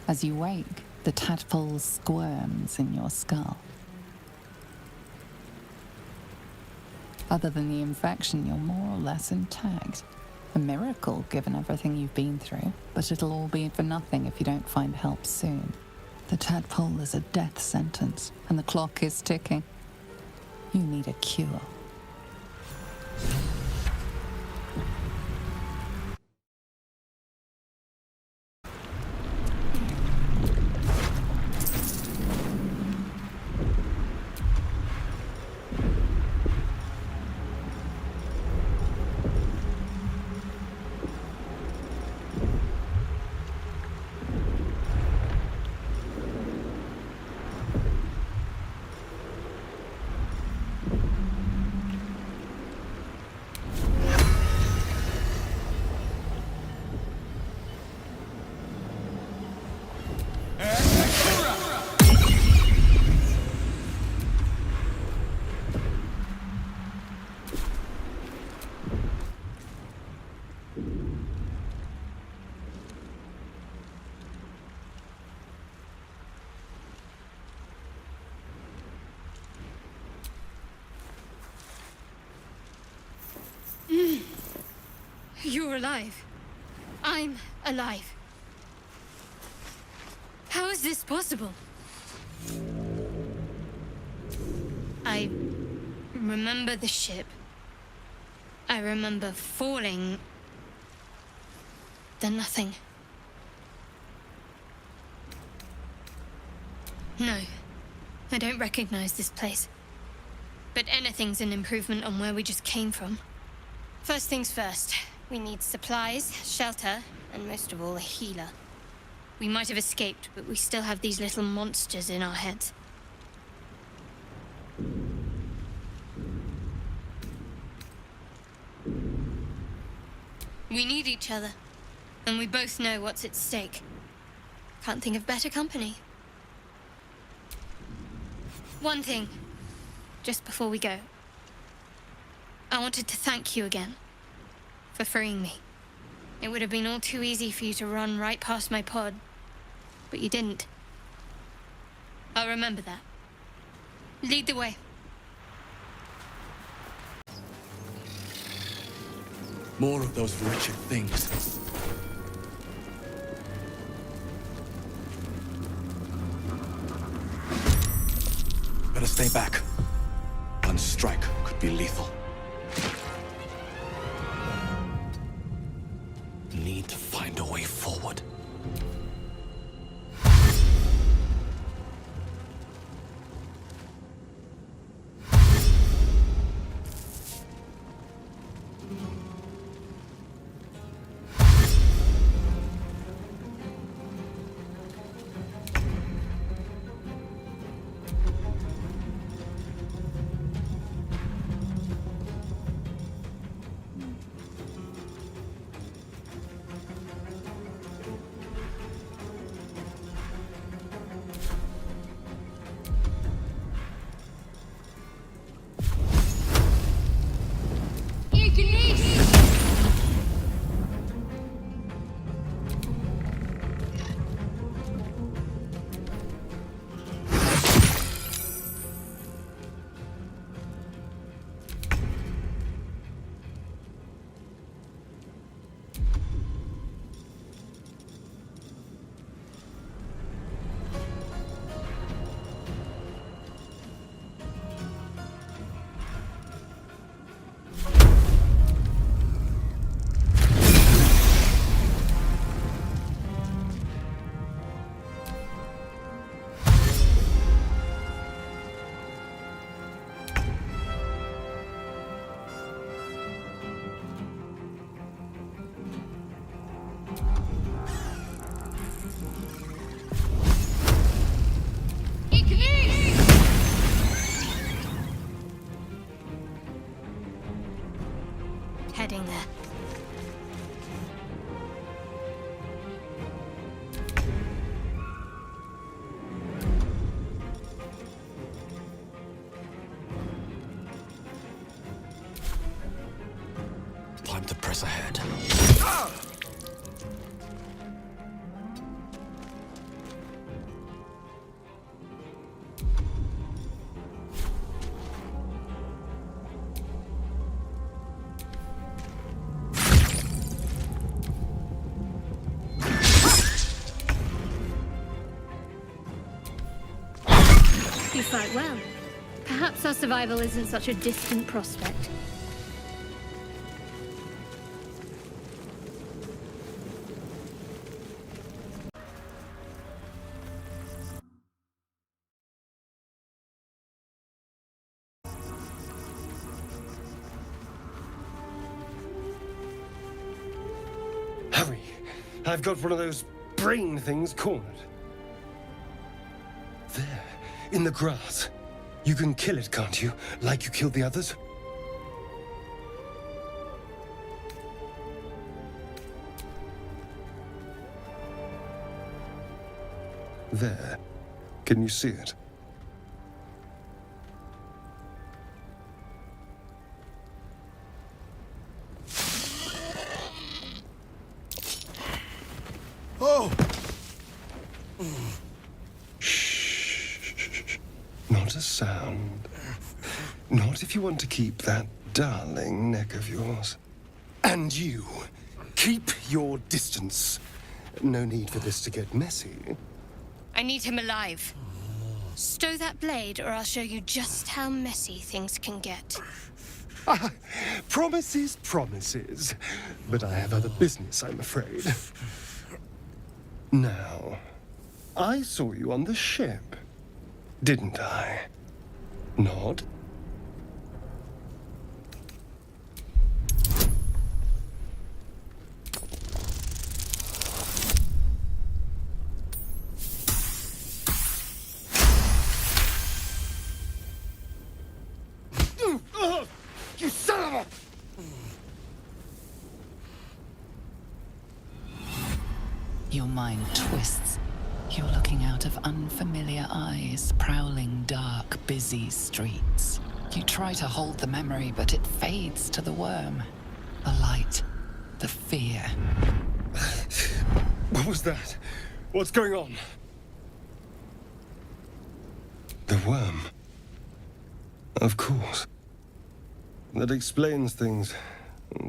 As you wake, the tadpole squirms in your skull. Other than the infection, you're more or less intact. A miracle, given everything you've been through, but it'll all be for nothing if you don't find help soon. The tadpole is a death sentence, and the clock is ticking. You need a cure. You're alive. I'm alive. How is this possible? I remember the ship. I remember falling. Then nothing. No, I don't recognize this place. But anything's an improvement on where we just came from. First things first. We need supplies, shelter, and most of all, a healer. We might have escaped, but we still have these little monsters in our heads. We need each other, and we both know what's at stake. Can't think of better company. One thing, just before we go. I wanted to thank you again. For freeing me. It would have been all too easy for you to run right past my pod, but you didn't. I'll remember that. Lead the way. More of those wretched things. Better stay back. One strike could be lethal. Need to find a way forward. Heading there. Time to press ahead. you fight well. Perhaps our survival isn't such a distant prospect. Hurry! I've got one of those brain things cornered. There, in the grass. You can kill it, can't you? Like you killed the others? There. Can you see it? Oh! Shh. Not a sound. Not if you want to keep that darling neck of yours. And you, keep your distance. No need for this to get messy. I need him alive. Stow that blade, or I'll show you just how messy things can get. Promises, promises. But I have other business, I'm afraid. Now, I saw you on the ship, didn't I? Nod? You son of a... Your mind twists. You're looking out of unfamiliar eyes, prowling dark, busy streets. You try to hold the memory, but it fades to the worm. The light, the fear. What was that? What's going on? The worm. Of course. That explains things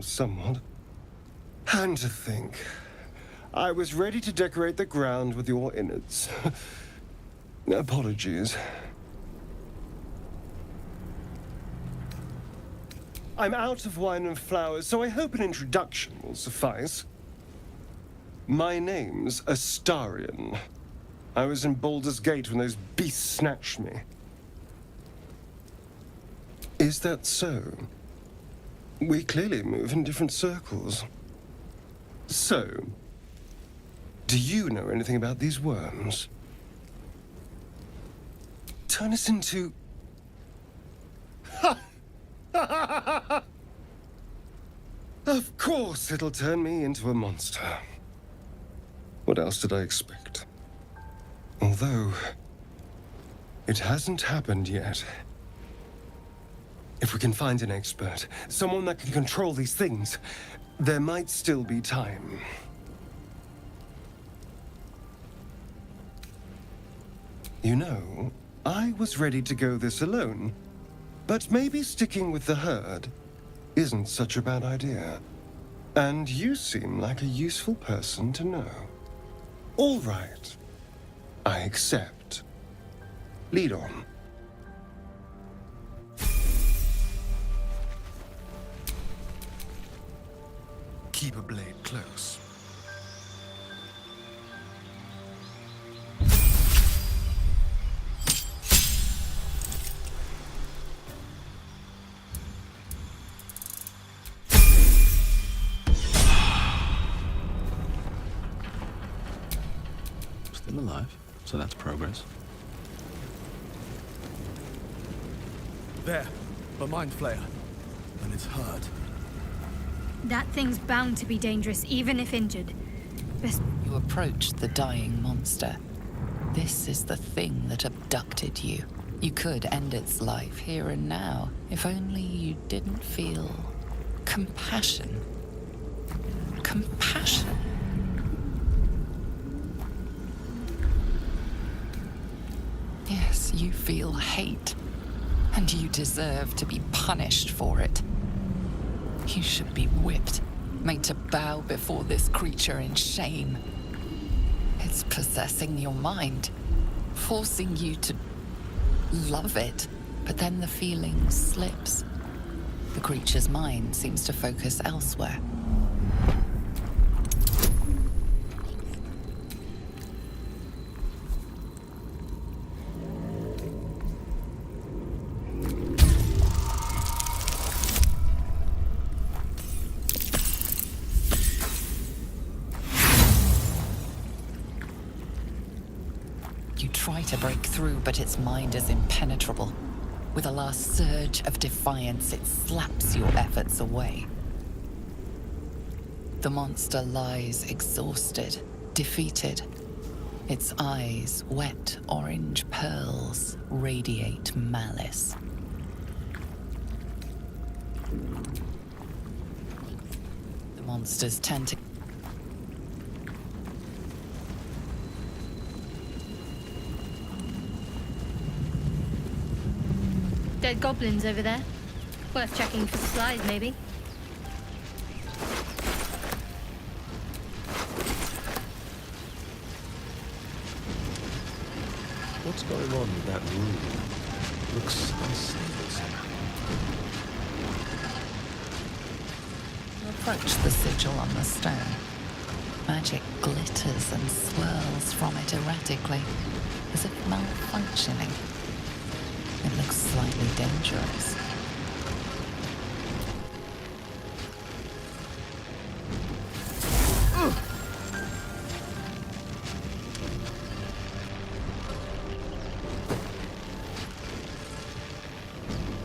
somewhat. And to think, I was ready to decorate the ground with your innards. Apologies. I'm out of wine and flowers, so I hope an introduction will suffice. My name's Astarion. I was in Baldur's Gate when those beasts snatched me. Is that so? We clearly move in different circles. So, do you know anything about these worms? Turn us into... Of course it'll turn me into a monster. What else did I expect? Although, it hasn't happened yet. If we can find an expert, someone that can control these things, there might still be time. You know, I was ready to go this alone, but maybe sticking with the herd isn't such a bad idea. And you seem like a useful person to know. All right, I accept. Lead on. Keep a blade close. Still alive, so that's progress. There, a mind flayer. And it's hurt. That thing's bound to be dangerous, even if injured. Best... You approach the dying monster. This is the thing that abducted you. You could end its life here and now, if only you didn't feel compassion. Compassion. Yes, you feel hate, and you deserve to be punished for it. You should be whipped, made to bow before this creature in shame. It's possessing your mind, forcing you to love it, but then the feeling slips. The creature's mind seems to focus elsewhere. You try to break through, but its mind is impenetrable. With a last surge of defiance, it slaps your efforts away. The monster lies exhausted, defeated. Its eyes, wet orange pearls, radiate malice. The monster's tentacles. Dead goblins over there. Worth checking for supplies, maybe. What's going on with that room? Looks unstable somehow. Approach the sigil on the stone. Magic glitters and swirls from it erratically, as if malfunctioning. It looks slightly dangerous.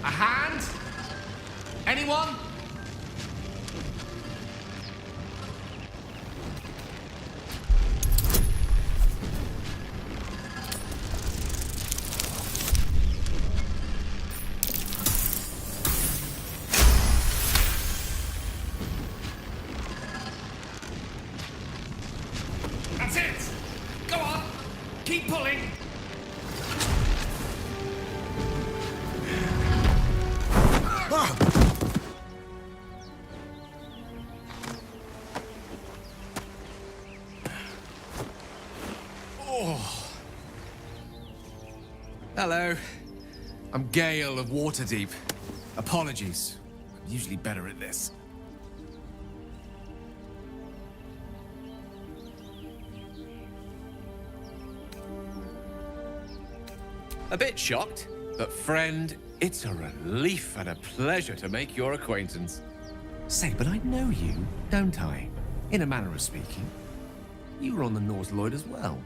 A hand? Anyone? That's it! Go on! Keep pulling! Hello. I'm Gale of Waterdeep. Apologies. I'm usually better at this. A bit shocked, but friend, it's a relief and a pleasure to make your acquaintance. Say, but I know you, don't I? In a manner of speaking. You were on the Norse Lloyd as well.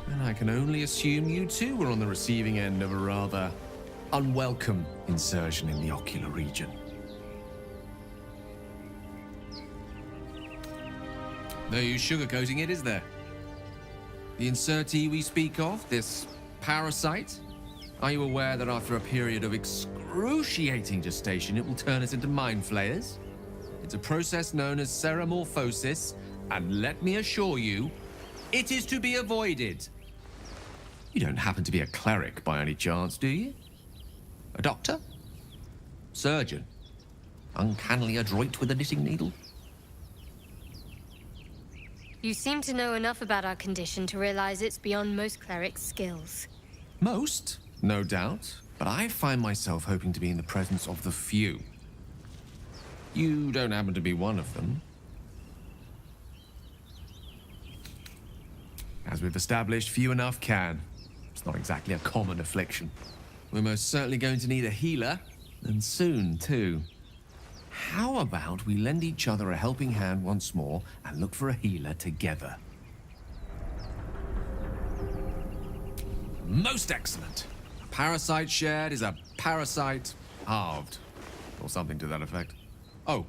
And I can only assume you too were on the receiving end of a rather unwelcome insertion in the ocular region. No use sugarcoating it, is there? The insertee we speak of, this parasite, are you aware that after a period of excruciating gestation, it will turn us into mind flayers? It's a process known as ceramorphosis, and let me assure you, it is to be avoided. You don't happen to be a cleric by any chance, do you? A doctor? Surgeon? Uncannily adroit with a knitting needle? You seem to know enough about our condition to realize it's beyond most clerics' skills. Most, no doubt, but I find myself hoping to be in the presence of the few. You don't happen to be one of them. As we've established, few enough can. It's not exactly a common affliction. We're most certainly going to need a healer, and soon, too. How about we lend each other a helping hand once more and look for a healer together? Most excellent. A parasite shared is a parasite halved, or something to that effect. Oh,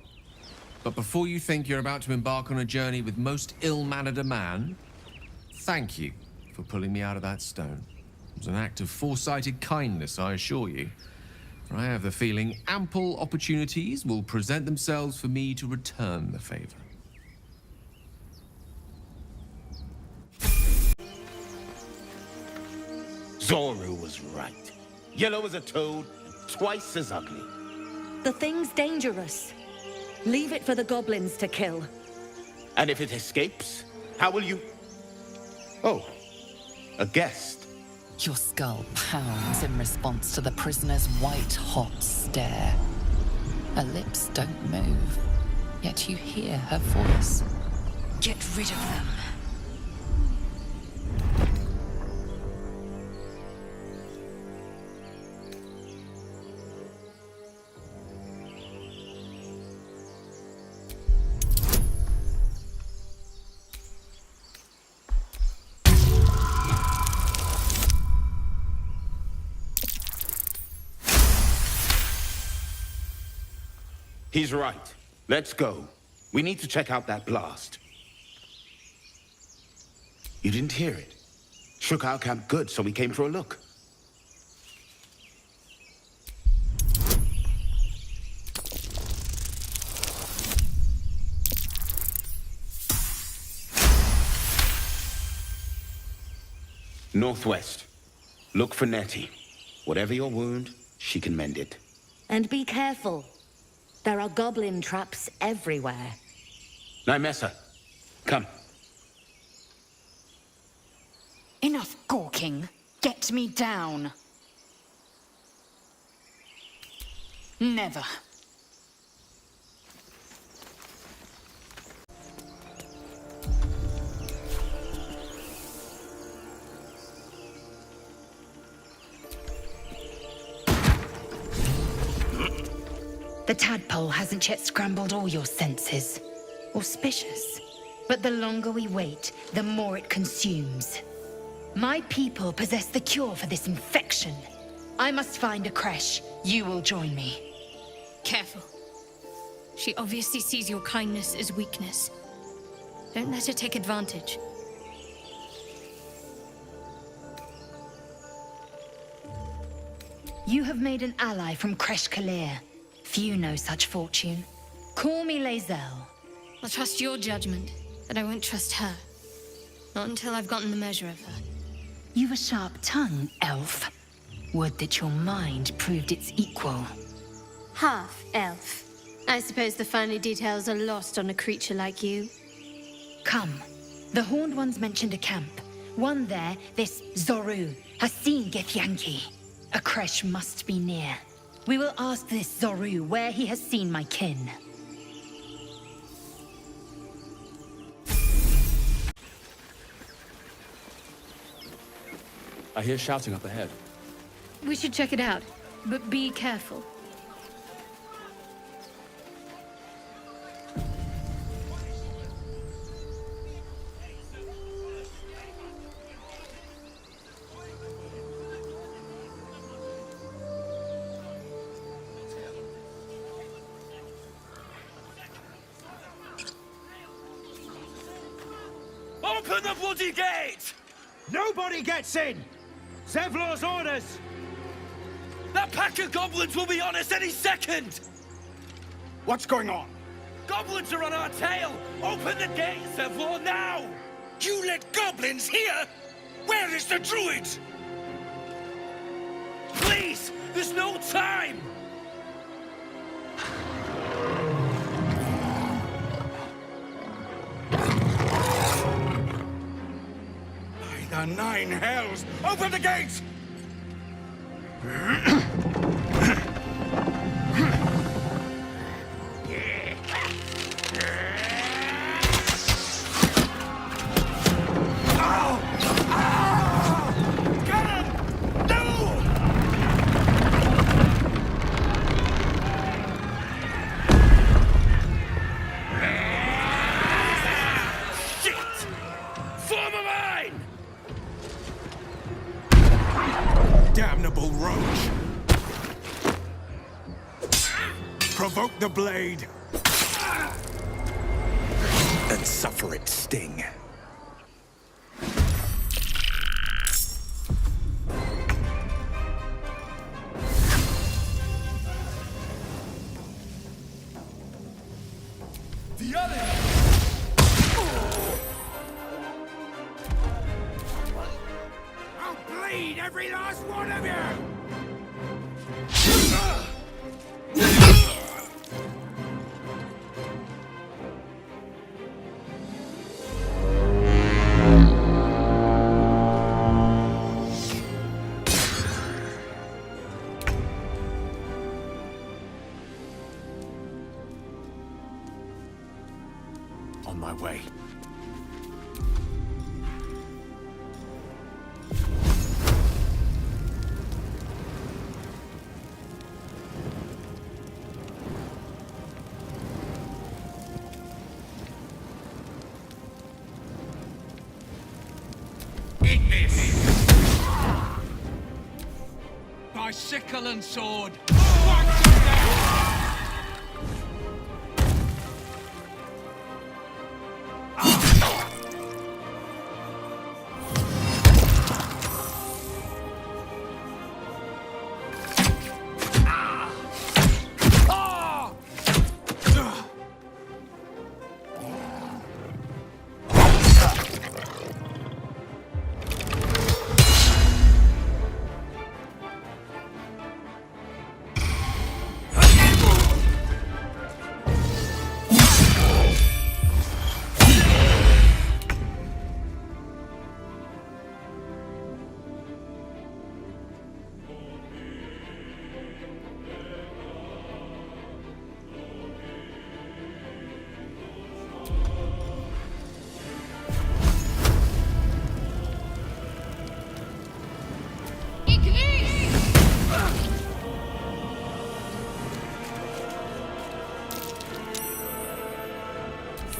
but before you think you're about to embark on a journey with most ill-mannered a man, thank you for pulling me out of that stone. It was an act of foresighted kindness, I assure you. For I have the feeling ample opportunities will present themselves for me to return the favor. Zoru was right. Yellow as a toad, and twice as ugly. The thing's dangerous. Leave it for the goblins to kill. And if it escapes, how will you... Oh, A guest? Your skull pounds in response to the prisoner's white-hot stare. Her lips don't move, yet you hear her voice. Get rid of them. He's right. Let's go. We need to check out that blast. You didn't hear it? Shook our camp good, so we came for a look. Northwest. Look for Nettie. Whatever your wound, she can mend it. And be careful. There are goblin traps everywhere. Nymessa, come. Enough gawking. Get me down. Never. The tadpole hasn't yet scrambled all your senses. Auspicious. But the longer we wait, the more it consumes. My people possess the cure for this infection. I must find a creche. You will join me. Careful. She obviously sees your kindness as weakness. Don't let her take advantage. You have made an ally from Creche Kalir. Few know such fortune. Call me Lae'zel. I'll trust your judgment, but I won't trust her. Not until I've gotten the measure of her. You've a sharp tongue, elf. Would that your mind proved its equal. Half-elf. I suppose the finer details are lost on a creature like you. Come. The Horned Ones mentioned a camp. One there, this Zoru, has seen Githyanki. A creche must be near. We will ask this Zoru where he has seen my kin. I hear shouting up ahead. We should check it out, but be careful. Open the bloody gate! Nobody gets in! Zevlor's orders! That pack of goblins will be on us any second! What's going on? Goblins are on our tail! Open the gate, Zevlor, now! You let goblins here? Where is the druid? Please! There's no time! By the 9 hells! Open the gates! Damnable roach! Provoke the blade! And suffer its sting. The other! I'll bleed every last one of you! Eat this! By sickle and sword!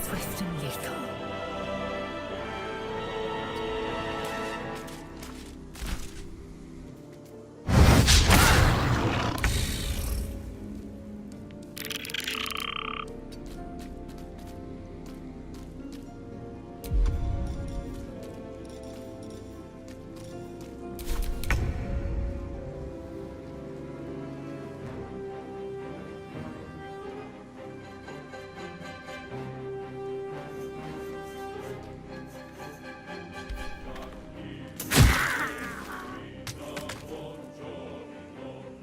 Swift and lethal.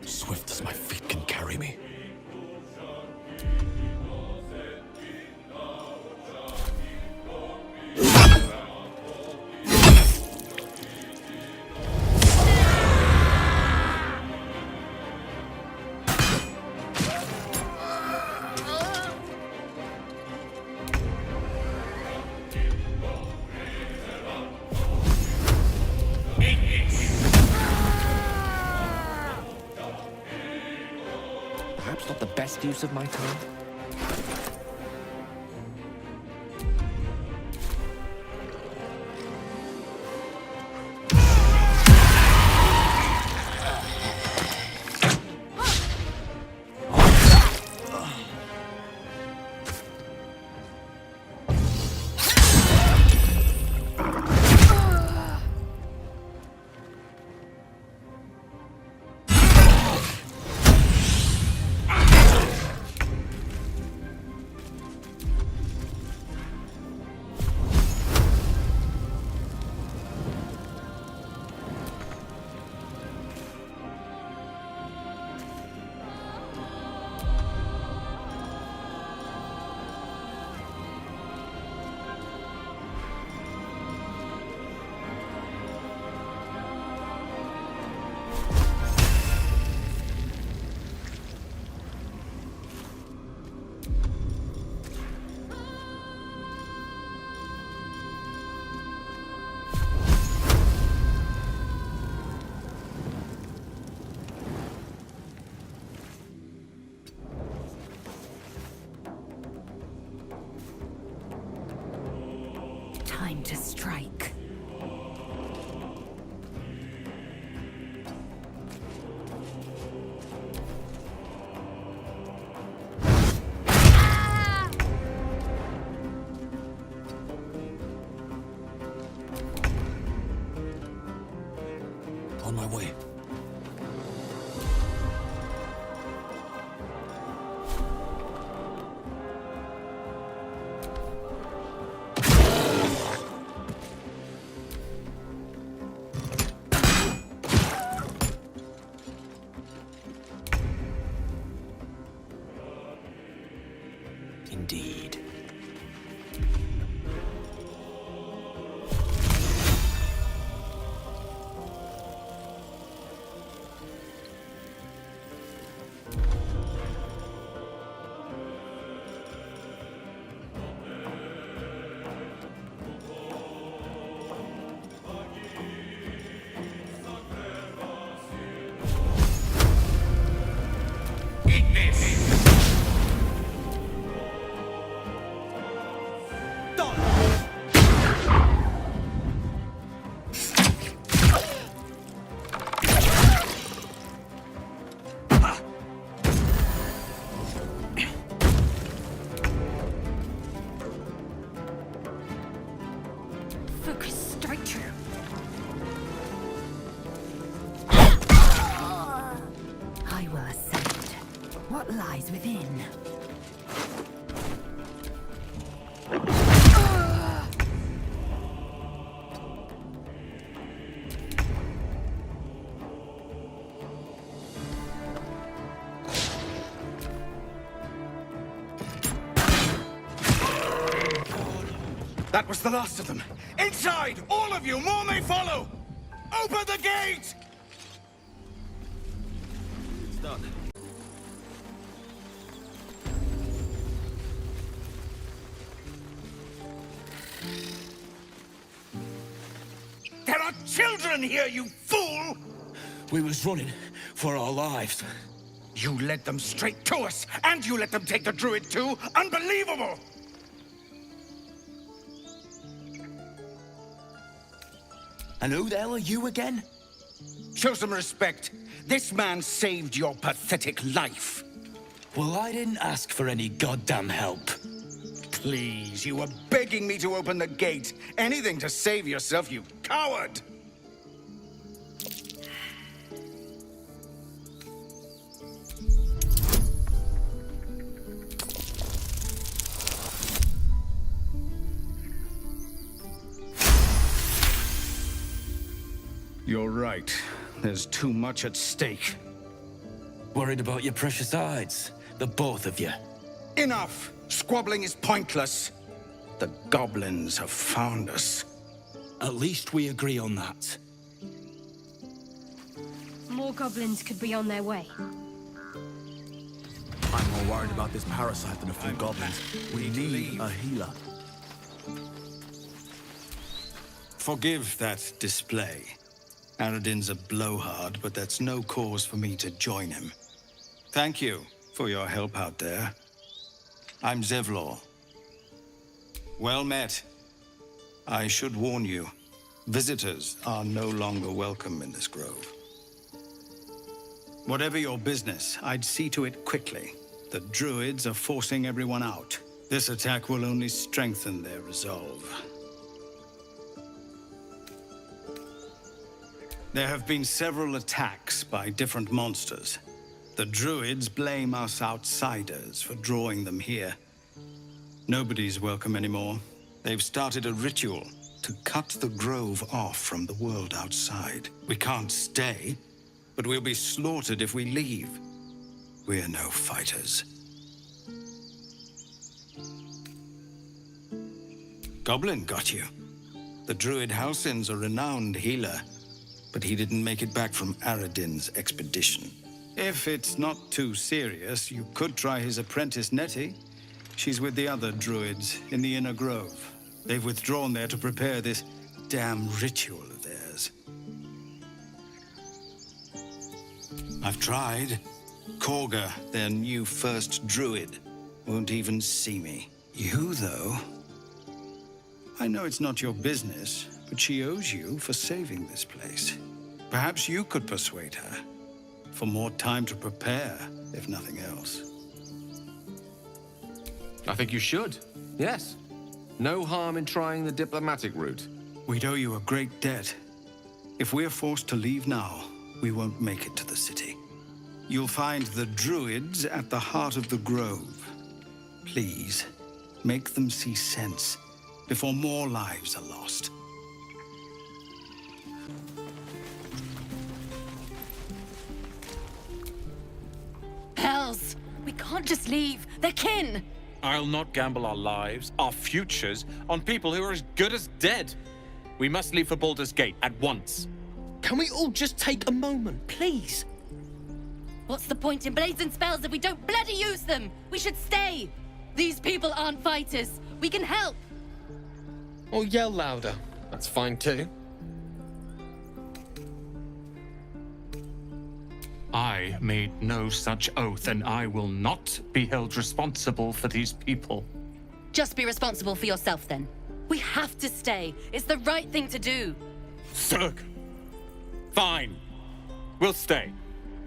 Swift as my feet can carry me. Perhaps not the best use of my time. Time to strike. On my way. Indeed. Focus straight through. I will ascend. What lies within? That was the last of them. Inside! All of you! More may follow! Open the gate! It's done. There are children here, you fool! We was running for our lives. You led them straight to us, and you let them take the druid too? Unbelievable! And who the hell are you again? Show some respect. This man saved your pathetic life. Well, I didn't ask for any goddamn help. Please, you were begging me to open the gate. Anything to save yourself, you coward! You're right. There's too much at stake. Worried about your precious hides, the both of you. Enough! Squabbling is pointless. The goblins have found us. At least we agree on that. More goblins could be on their way. I'm more worried about this parasite than a few goblins. We need a healer. Forgive that display. Aradin's a blowhard, but that's no cause for me to join him. Thank you for your help out there. I'm Zevlor. Well met. I should warn you, visitors are no longer welcome in this grove. Whatever your business, I'd see to it quickly. The druids are forcing everyone out. This attack will only strengthen their resolve. There have been several attacks by different monsters. The druids blame us outsiders for drawing them here. Nobody's welcome anymore. They've started a ritual to cut the grove off from the world outside. We can't stay, but we'll be slaughtered if we leave. We're no fighters. Goblin got you. The druid Halsin's a renowned healer, but he didn't make it back from Aradin's expedition. If it's not too serious, you could try his apprentice Nettie. She's with the other druids in the inner grove. They've withdrawn there to prepare this damn ritual of theirs. I've tried. Korga, their new first druid, won't even see me. You, though? I know it's not your business, but she owes you for saving this place. Perhaps you could persuade her. For more time to prepare, if nothing else. I think you should. Yes. No harm in trying the diplomatic route. We'd owe you a great debt. If we're forced to leave now, we won't make it to the city. You'll find the druids at the heart of the grove. Please, make them see sense before more lives are lost. Hells! We can't just leave. They're kin! I'll not gamble our lives, our futures, on people who are as good as dead. We must leave for Baldur's Gate at once. Can we all just take a moment, please? What's the point in blazing spells if we don't bloody use them? We should stay! These people aren't fighters. We can help! Or yell louder. That's fine too. I made no such oath, and I will not be held responsible for these people. Just be responsible for yourself, then. We have to stay. It's the right thing to do. Sug. Fine. We'll stay.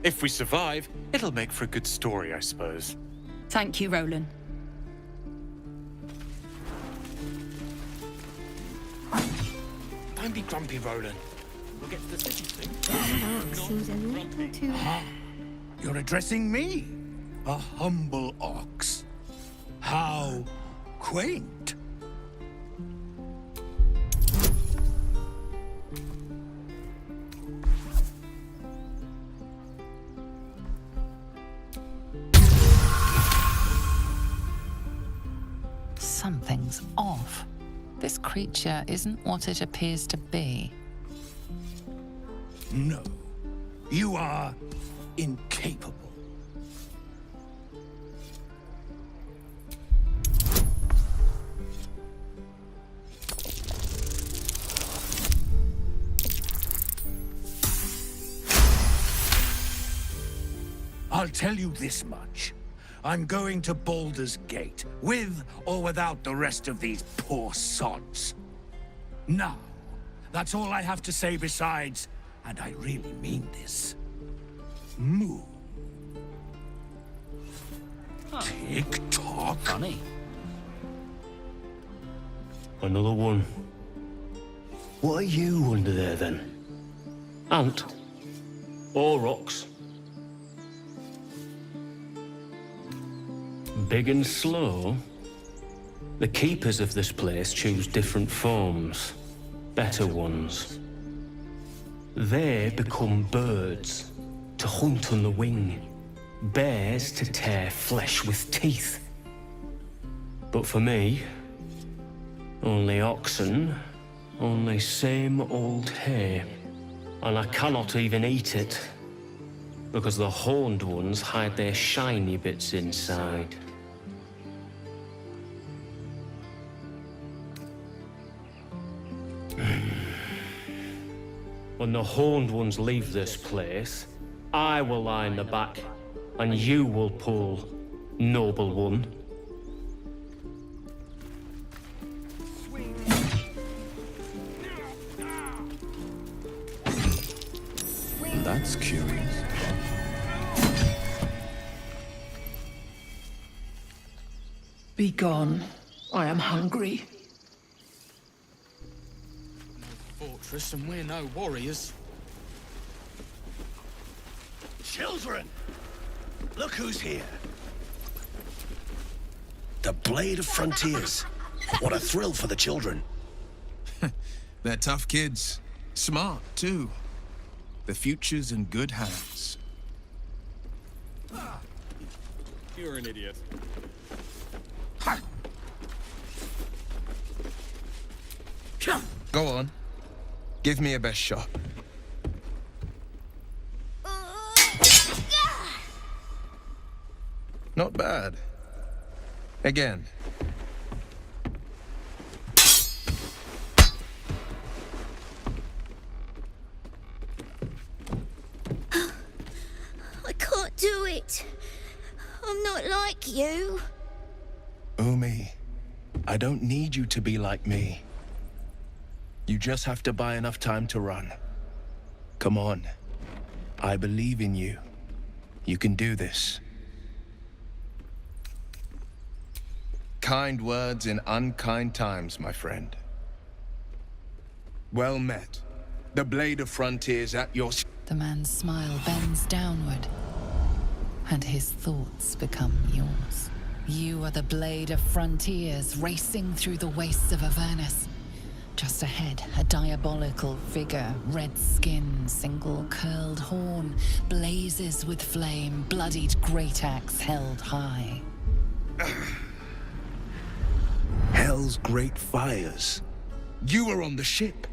If we survive, it'll make for a good story, I suppose. Thank you, Roland. Don't be grumpy, Roland. We'll get to the city soon. Seems a little too... You're addressing me, a humble ox. How quaint. Something's off. This creature isn't what it appears to be. No, you are incapable. I'll tell you this much. I'm going to Baldur's Gate, with or without the rest of these poor sods. Now, that's all I have to say besides, and I really mean this, moo. Tick-tock. Funny. Another one. What are you under there, then? Ant? Or rocks? Big and slow? The keepers of this place choose different forms. Better ones. They become birds, to hunt on the wing. Bears to tear flesh with teeth. But for me, only oxen, only same old hay. And I cannot even eat it, because the horned ones hide their shiny bits inside. When the horned ones leave this place, I will lie in the back, and you will pull, noble one. That's curious. Be gone. I am hungry. Fortress, and we're no warriors. Children! Look who's here. The Blade of Frontiers. What a thrill for the children. They're tough kids. Smart, too. The future's in good hands. You're an idiot. Go on. Give me a best shot. Not bad. Again. I can't do it. I'm not like you. Umi, I don't need you to be like me. You just have to buy enough time to run. Come on. I believe in you. You can do this. Kind words in unkind times, my friend. Well met. The Blade of Frontiers at your... The man's smile bends downward, and his thoughts become yours. You are the Blade of Frontiers, racing through the wastes of Avernus. Just ahead, a diabolical figure, red skin, single curled horn, blazes with flame, bloodied great axe held high. Hell's great fires. You were on the ship.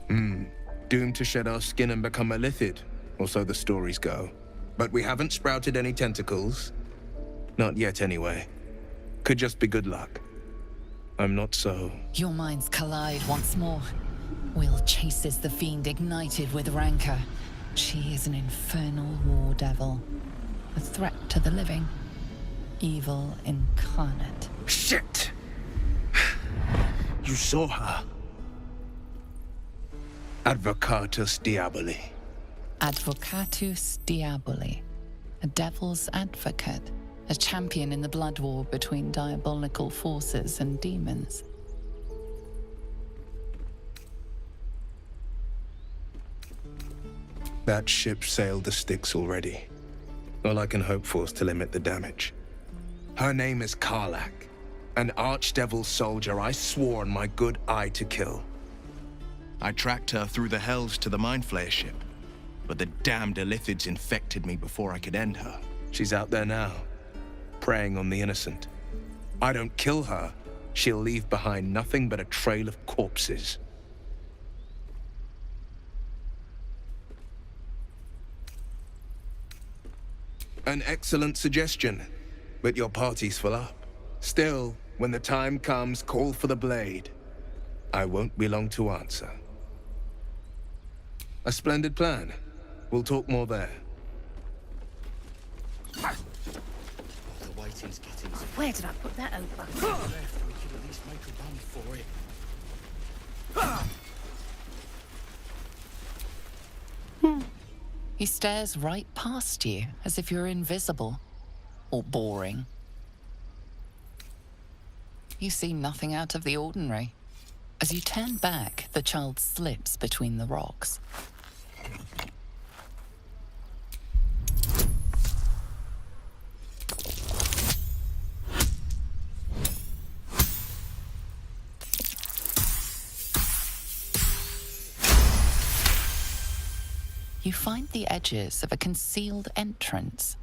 Doomed to shed our skin and become a lithid, or so the stories go. But we haven't sprouted any tentacles. Not yet, anyway. Could just be good luck. I'm not so... Your minds collide once more. Will chases the fiend ignited with rancor. She is an infernal war devil. A threat to the living. Evil incarnate. Shit! You saw her. Advocatus Diaboli. Advocatus Diaboli. A devil's advocate. A champion in the blood war between diabolical forces and demons. That ship sailed the Styx already. All I can hope for is to limit the damage. Her name is Karlak, an archdevil soldier I swore on my good eye to kill. I tracked her through the hells to the Mind Flayer ship, but the damned Illithids infected me before I could end her. She's out there now, preying on the innocent. I don't kill her, she'll leave behind nothing but a trail of corpses. An excellent suggestion, but your party's full up. Still, when the time comes, call for the blade. I won't be long to answer. A splendid plan. We'll talk more there. The waiting's getting... Where did I put that over? We could at least make a run for it. He stares right past you, as if you're invisible. Or boring. You see nothing out of the ordinary. As you turn back, the child slips between the rocks. You find the edges of a concealed entrance.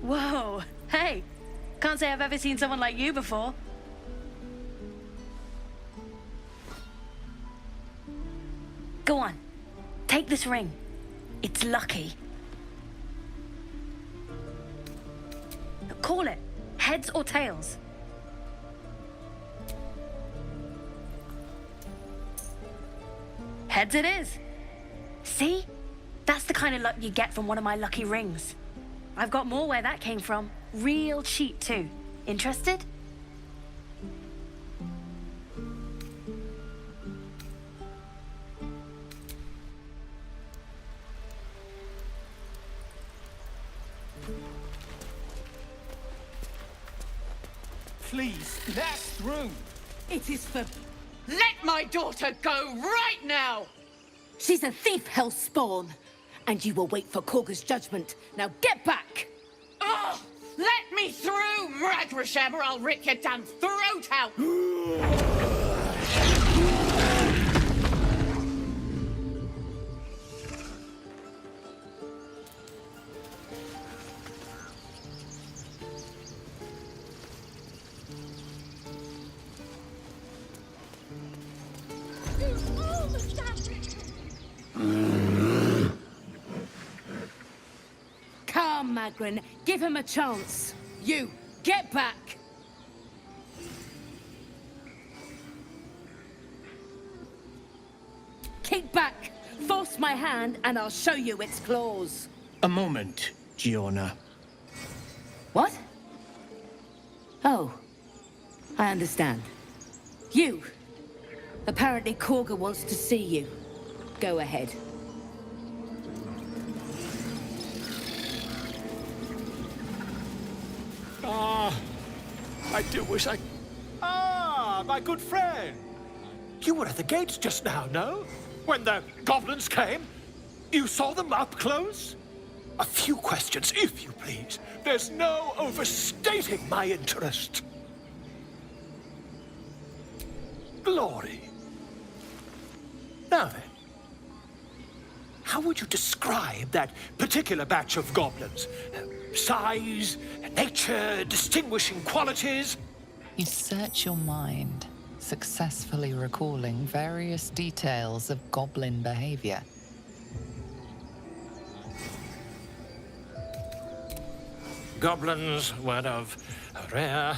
Whoa, hey, can't say I've ever seen someone like you before. Go on, take this ring. It's lucky. Call it, heads or tails. Heads it is. See? That's the kind of luck you get from one of my lucky rings. I've got more where that came from. Real cheap, too. Interested? Please, pass through. It is for... Let my daughter go right now! She's a thief, Hellspawn. And you will wait for Korga's judgment. Now get back! Oh, let me through, Mragrasham, or I'll rip your damn throat out! Come, Magrin, give him a chance. You, get back! Kick back, force my hand, and I'll show you its claws. A moment, Giona. What? Oh, I understand. You. Apparently Korga wants to see you. Go ahead. I do wish I... Ah, my good friend. You were at the gates just now, no? When the goblins came? You saw them up close? A few questions, if you please. There's no overstating my interest. Glory. Now then, how would you describe that particular batch of goblins? Size, nature, distinguishing qualities? You search your mind, successfully recalling various details of goblin behavior. Goblins were of a rare,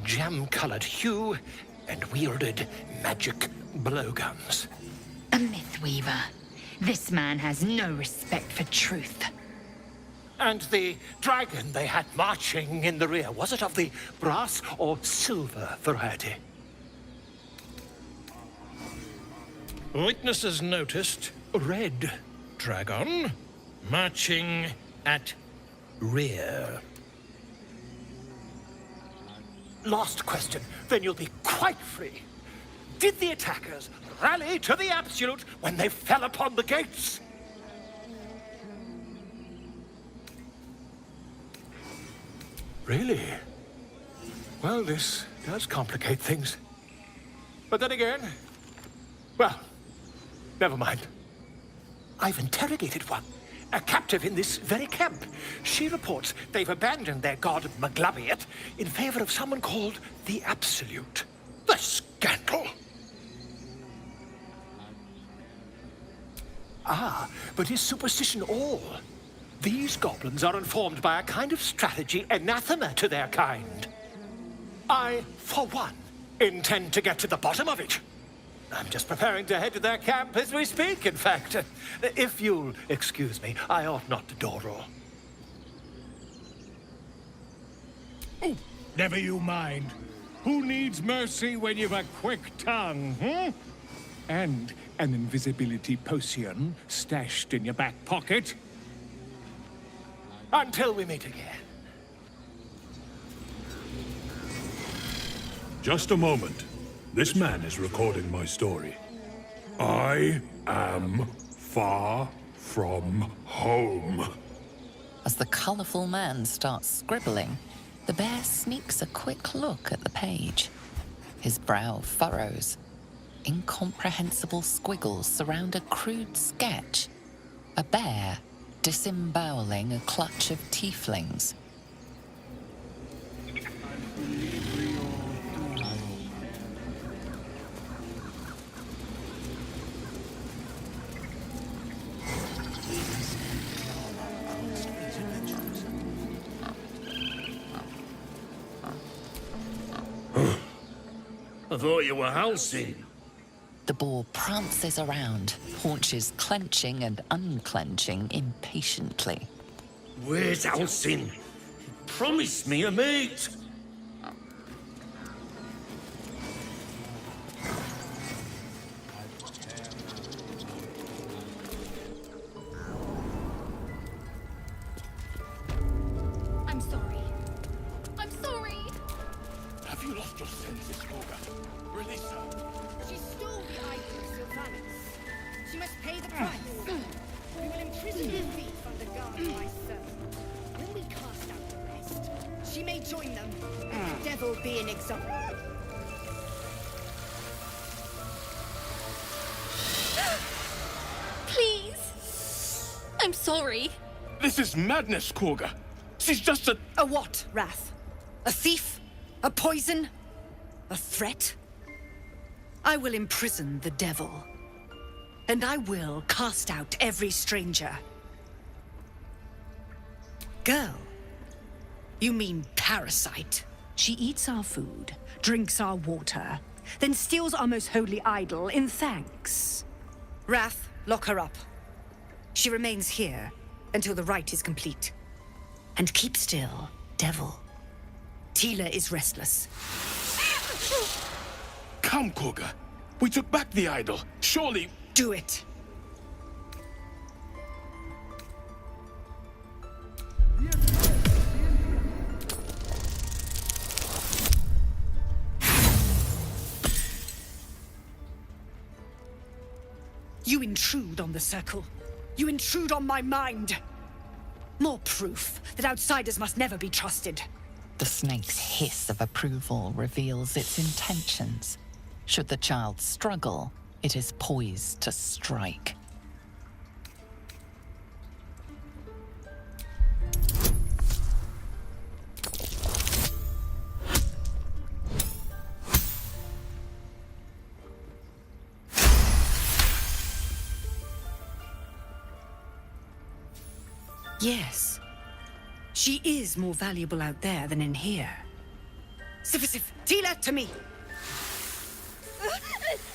jam-colored hue and wielded magic blowguns. A mythweaver. This man has no respect for truth. And the dragon they had marching in the rear, was it of the brass or silver variety? Witnesses noticed a red dragon marching at rear. Last question, then you'll be quite free. Did the attackers rally to the absolute when they fell upon the gates? Really? Well, this does complicate things. But then again, well, never mind. I've interrogated one, a captive in this very camp. She reports they've abandoned their god Maglabiet in favor of someone called the Absolute. The scandal! Ah, but is superstition all? These goblins are informed by a kind of strategy anathema to their kind. I, for one, intend to get to the bottom of it. I'm just preparing to head to their camp as we speak, in fact. If you'll excuse me, I ought not to dawdle. Oh, never you mind. Who needs mercy when you've a quick tongue, hmm? And an invisibility potion stashed in your back pocket? Until we meet again. Just a moment. This man is recording my story. I am far from home. As the colourful man starts scribbling, the bear sneaks a quick look at the page. His brow furrows. Incomprehensible squiggles surround a crude sketch. A bear disemboweling a clutch of tieflings. I thought you were housing. The boar prances around, haunches clenching and unclenching impatiently. Where's Halsin? Promise me a mate. I'm sorry. I'm sorry. Have you lost your senses, Koga? Release her. She stole the idol of Sylvanus. She must pay the price. We will imprison the thief under guard of my servant. When we cast out the rest, she may join them. The devil be an example. Please. I'm sorry. This is madness, Koga. She's just a... A what, Wrath? A thief? A poison? A threat? I will imprison the devil. And I will cast out every stranger. Girl, you mean parasite. She eats our food, drinks our water, then steals our most holy idol in thanks. Wrath, lock her up. She remains here until the rite is complete. And keep still, devil. Tila is restless. Come, Koga. We took back the idol. Surely... Do it. You intrude on the circle. You intrude on my mind. More proof that outsiders must never be trusted. The snake's hiss of approval reveals its intentions. Should the child struggle, it is poised to strike. Yes. She is more valuable out there than in here. Sif, Tila, to me!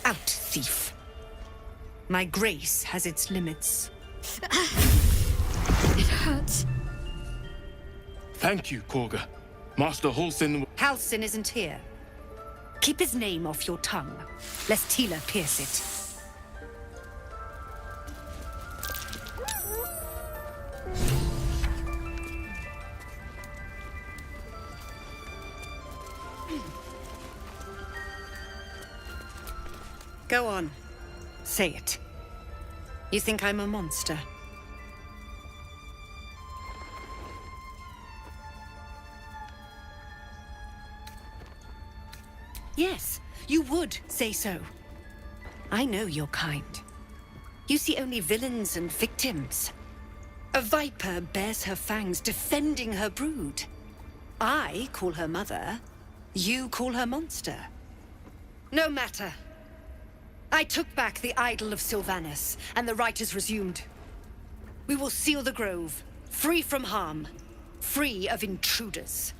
Out, thief. My grace has its limits. It hurts. Thank you, Korga. Master Halsin... Halsin isn't here. Keep his name off your tongue, lest Tila pierce it. Go on. Say it. You think I'm a monster? Yes, you would say so. I know your kind. You see only villains and victims. A viper bears her fangs defending her brood. I call her mother. You call her monster. No matter. I took back the idol of Sylvanus, and the rite is resumed. We will seal the grove, free from harm, free of intruders.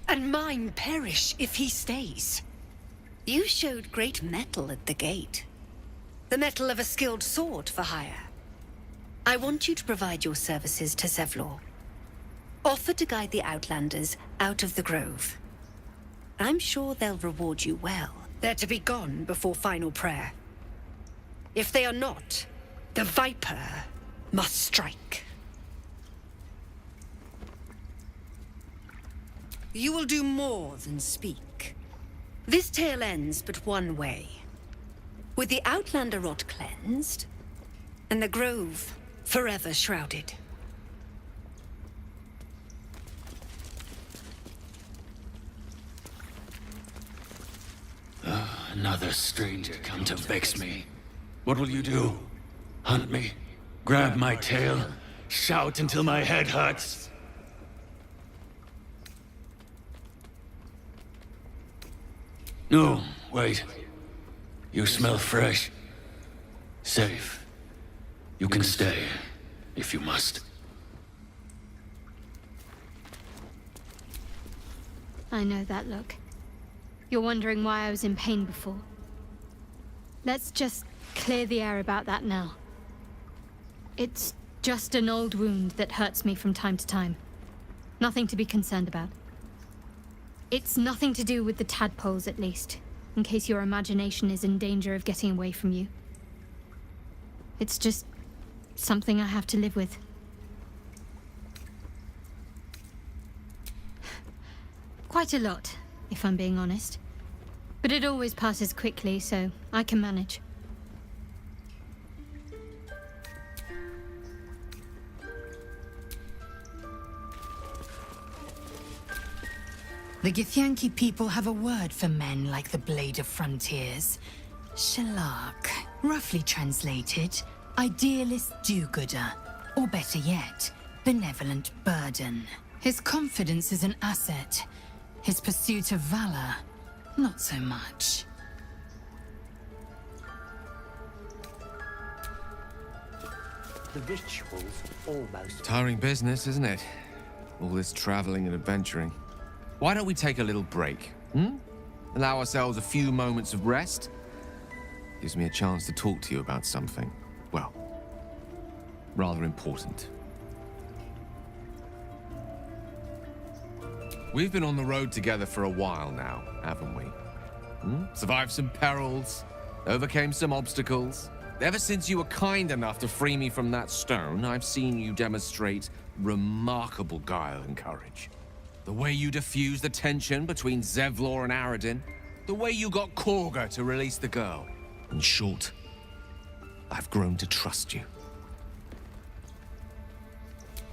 And mine perish if he stays. You showed great mettle at the gate. The mettle of a skilled sword for hire. I want you to provide your services to Zevlor. Offer to guide the Outlanders out of the grove. I'm sure they'll reward you well. They're to be gone before final prayer. If they are not, the Viper must strike. You will do more than speak. This tale ends but one way. With the Outlander rot cleansed, and the grove forever shrouded. Another stranger come to vex me. What will you do? Hunt me? Grab my tail? Shout until my head hurts? No, wait. You smell fresh. Safe. You can stay, if you must. I know that look. You're wondering why I was in pain before. Let's just clear the air about that now. It's just an old wound that hurts me from time to time. Nothing to be concerned about. It's nothing to do with the tadpoles, at least, in case your imagination is in danger of getting away from you. It's just something I have to live with. Quite a lot, if I'm being honest. But it always passes quickly, so I can manage. The Githyanki people have a word for men like the Blade of Frontiers. Shalak. Roughly translated, idealist do-gooder. Or better yet, benevolent burden. His confidence is an asset. His pursuit of valor, not so much. The ritual's almost... Tiring business, isn't it? All this traveling and adventuring. Why don't we take a little break, Allow ourselves a few moments of rest? Gives me a chance to talk to you about something, well, rather important. We've been on the road together for a while now, haven't we? Survived some perils, overcame some obstacles. Ever since you were kind enough to free me from that stone, I've seen you demonstrate remarkable guile and courage. The way you diffused the tension between Zevlor and Aradin. The way you got Korga to release the girl. In short, I've grown to trust you.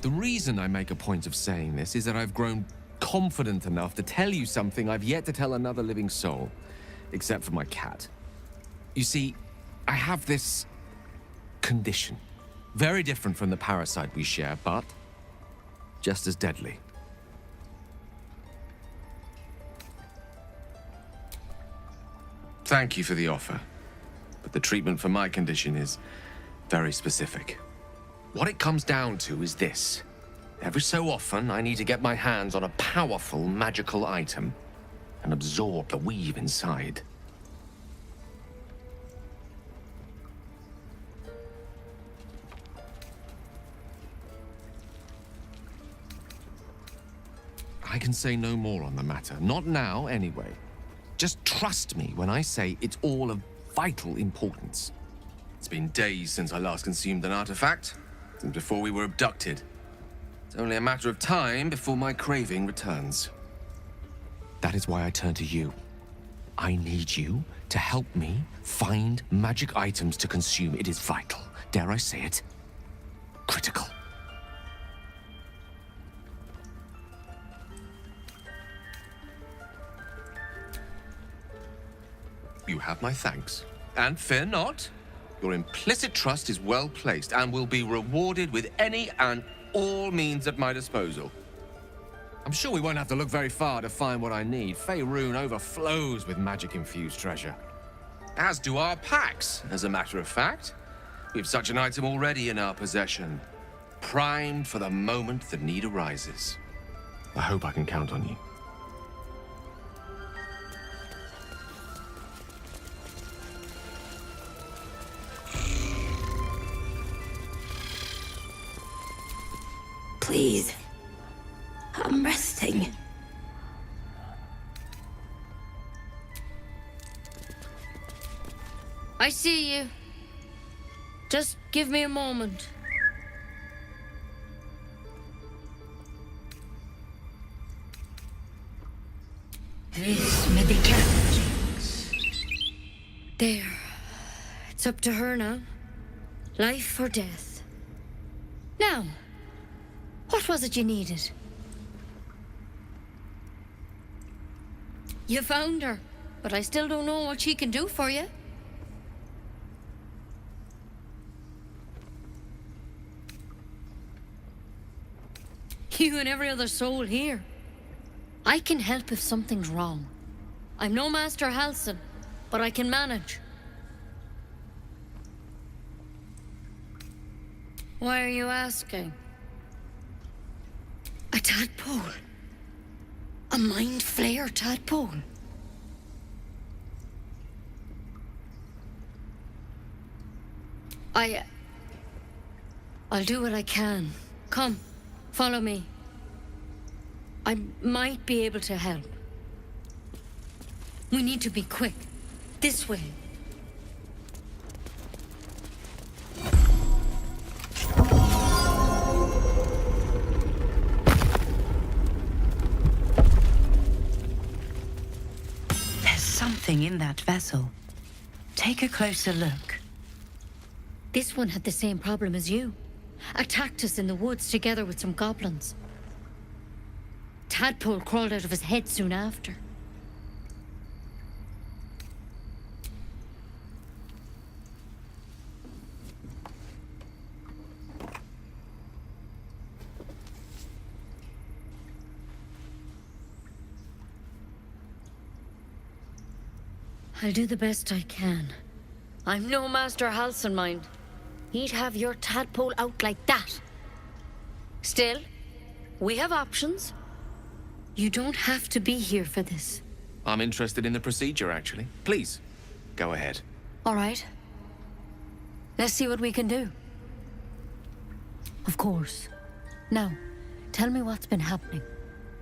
The reason I make a point of saying this is that I've grown confident enough to tell you something I've yet to tell another living soul, except for my cat. You see, I have this condition. Very different from the parasite we share, but just as deadly. Thank you for the offer, but the treatment for my condition is very specific. What it comes down to is this. Every so often, I need to get my hands on a powerful magical item and absorb the weave inside. I can say no more on the matter. Not now, anyway. Just trust me when I say it's all of vital importance. It's been days since I last consumed an artifact, since before we were abducted. It's only a matter of time before my craving returns. That is why I turn to you. I need you to help me find magic items to consume. It is vital. Dare I say it? Critical. You have my thanks. And fear not. Your implicit trust is well placed and will be rewarded with any and all means at my disposal. I'm sure we won't have to look very far to find what I need. Faerun overflows with magic-infused treasure. As do our packs, as a matter of fact. We have such an item already in our possession, primed for the moment the need arises. I hope I can count on you. Please. I'm resting. I see you. Just give me a moment. This may be challenging. There. It's up to her now. Life or death. Now, what was it you needed? You found her, but I still don't know what she can do for you. You and every other soul here. I can help if something's wrong. I'm no Master Halsin, but I can manage. Why are you asking? A tadpole. A mind flayer tadpole. I'll do what I can. Come, follow me. I might be able to help. We need to be quick. This way. There's something in that vessel. Take a closer look. This one had the same problem as you. Attacked us in the woods together with some goblins. Tadpole crawled out of his head soon after. I'll do the best I can. I'm no Master Halsin, mind. He'd have your tadpole out like that. Still, we have options. You don't have to be here for this. I'm interested in the procedure, actually. Please, go ahead. All right. Let's see what we can do. Of course. Now, tell me what's been happening.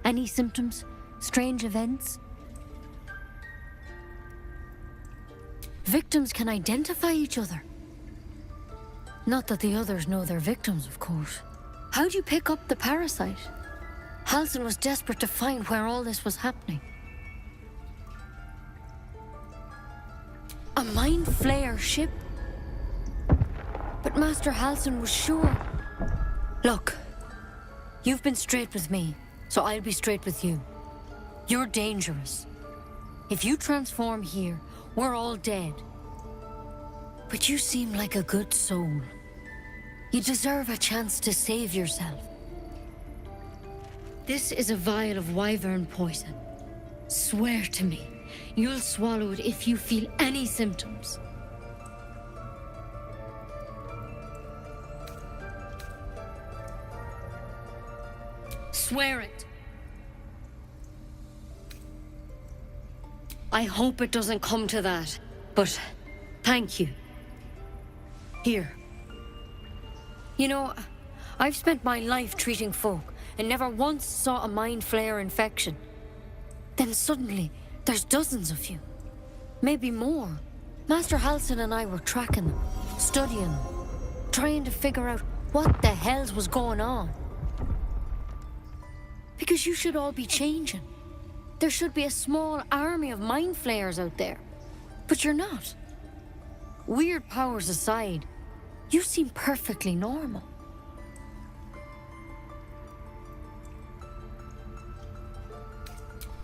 Any symptoms? Strange events? Victims can identify each other. Not that the others know they're victims, of course. How'd you pick up the parasite? Halsin was desperate to find where all this was happening. A mind flayer ship? But Master Halsin was sure. Look, you've been straight with me, so I'll be straight with you. You're dangerous. If you transform here, we're all dead. But you seem like a good soul. You deserve a chance to save yourself. This is a vial of wyvern poison. Swear to me, you'll swallow it if you feel any symptoms. swear it. I hope it doesn't come to that, but thank you. Here. You know, I've spent my life treating folk and never once saw a mind flare infection. Then suddenly, there's dozens of you. Maybe more. Master Halsin and I were tracking them, studying them, trying to figure out what the hells was going on. Because you should all be changing. There should be a small army of mind flayers out there. But you're not. Weird powers aside, you seem perfectly normal.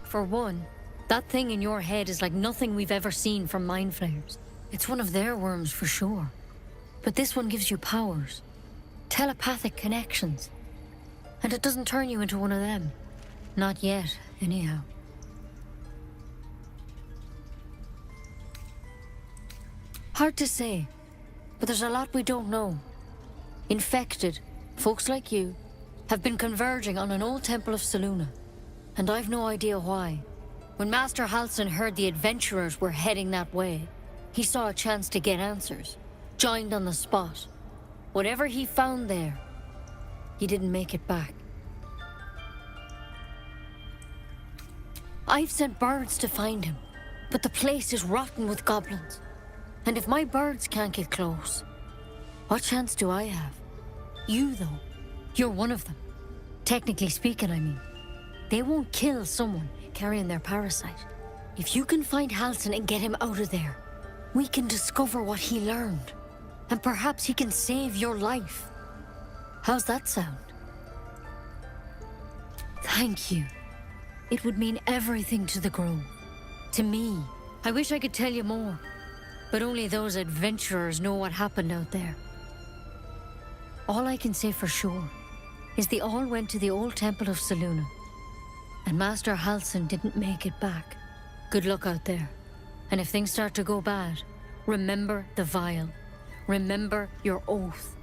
For one, that thing in your head is like nothing we've ever seen from mind flayers. It's one of their worms for sure. But this one gives you powers. Telepathic connections. And it doesn't turn you into one of them. Not yet, anyhow. Hard to say, but there's a lot we don't know. Infected, folks like you, have been converging on an old temple of Selûne, and I've no idea why. When Master Halsin heard the adventurers were heading that way, he saw a chance to get answers, joined on the spot. Whatever he found there, he didn't make it back. I've sent birds to find him, but the place is rotten with goblins. And if my birds can't get close, what chance do I have? You, though, you're one of them. Technically speaking, I mean. They won't kill someone carrying their parasite. If you can find Halsin and get him out of there, we can discover what he learned. And perhaps he can save your life. How's that sound? Thank you. It would mean everything to the Grove. To me. I wish I could tell you more. But only those adventurers know what happened out there. All I can say for sure is they all went to the old temple of Selûne. And Master Halsin didn't make it back. Good luck out there. And if things start to go bad, remember the vial. Remember your oath.